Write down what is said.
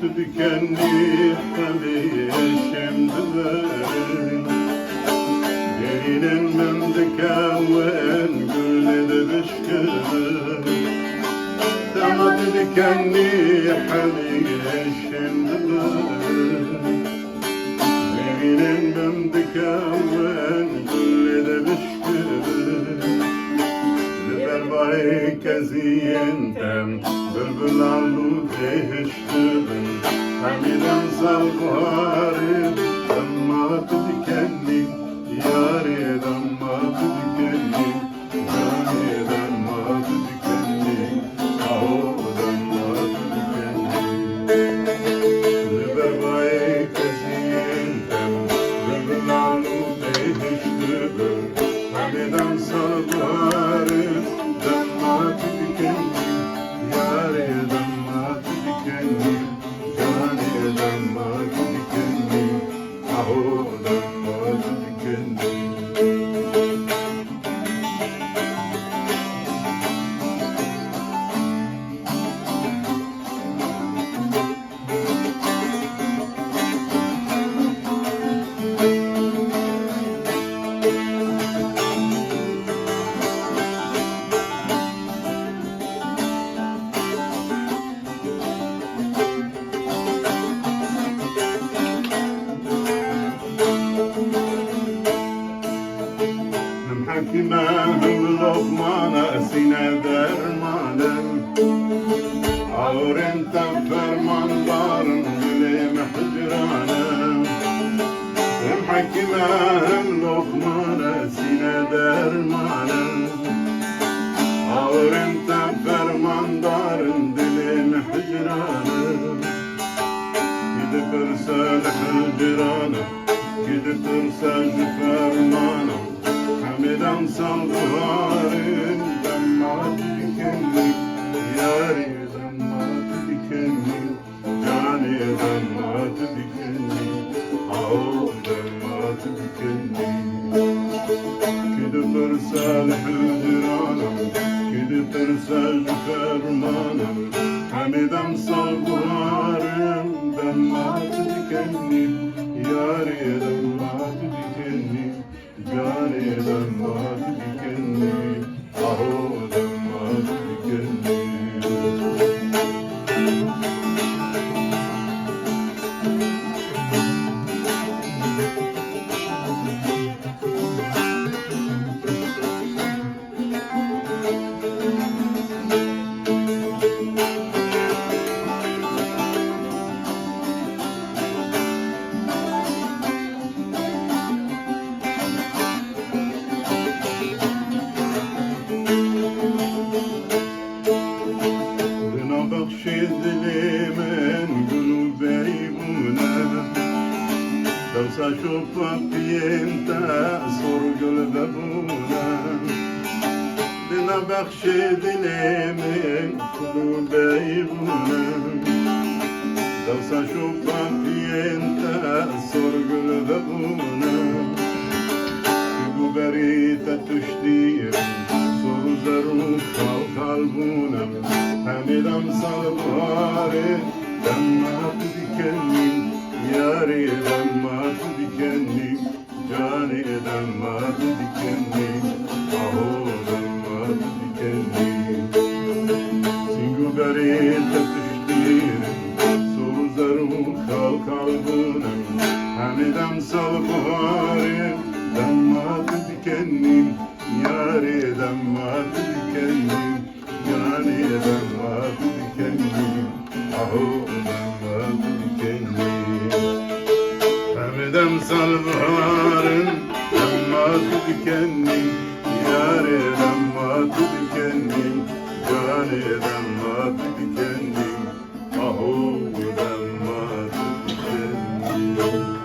dikenli hali şimdilerin Derinin men dikaven gülle de bişkırın Damat dikenli hali şimdilerin Derinin men dikaven gülle de bişkırın Berbay keziyentem bülbül alu değiştirin Hamiden salvarı dammat dikenli Yâri dammat dikenli Yâri dammat dikenli Aho dammat dikenli Berbay keziyentem bülbül alu değiştirin Hamiden salvarı dammat dikenli Yâri dammat dikenli Yâri dammat dikenli Aho dammat dikenli Hakimahım lokmana sine dermanem Ağrıntam ferman varım dilim hicranem Hakimahım lokmana sine dermanem Ağrıntam ferman varım dilim hicranem Gidip irsel hicranem Gidip irsel fermanım Hamiden salvarın dammat dikenli Yâri dammat dikenli Cani dammat dikenli Aho dammat dikenli Gidip irsel hücranım Gidip irsel fermanım Hamiden salvarın dammat dikenli Yâri dammat dikenli Cani dammat dikenli Aho dammat dikenli Dilimin gülü beymune Davsa şopa piyente sorgül bebune Dina bakşi dilimin gülü beymune Davsa şopa piyente sorgül bebune Guberite tüştirim soru zeru kalbunem Hamidam salvarı dammat dikenli Yâri dammat dikenli Cani dammat dikenli Aho dammat dikenli Singu berite tüştirim soru zeru kalbunem Hamidam salvarı dammat dikenli Yâri dammat dikenli Cani dammat dikenli Aho dammat dikenli Hamidam salvarın dammat dikenli Yâri dammat dikenli Cani dammat dikenli Aho dammat dikenli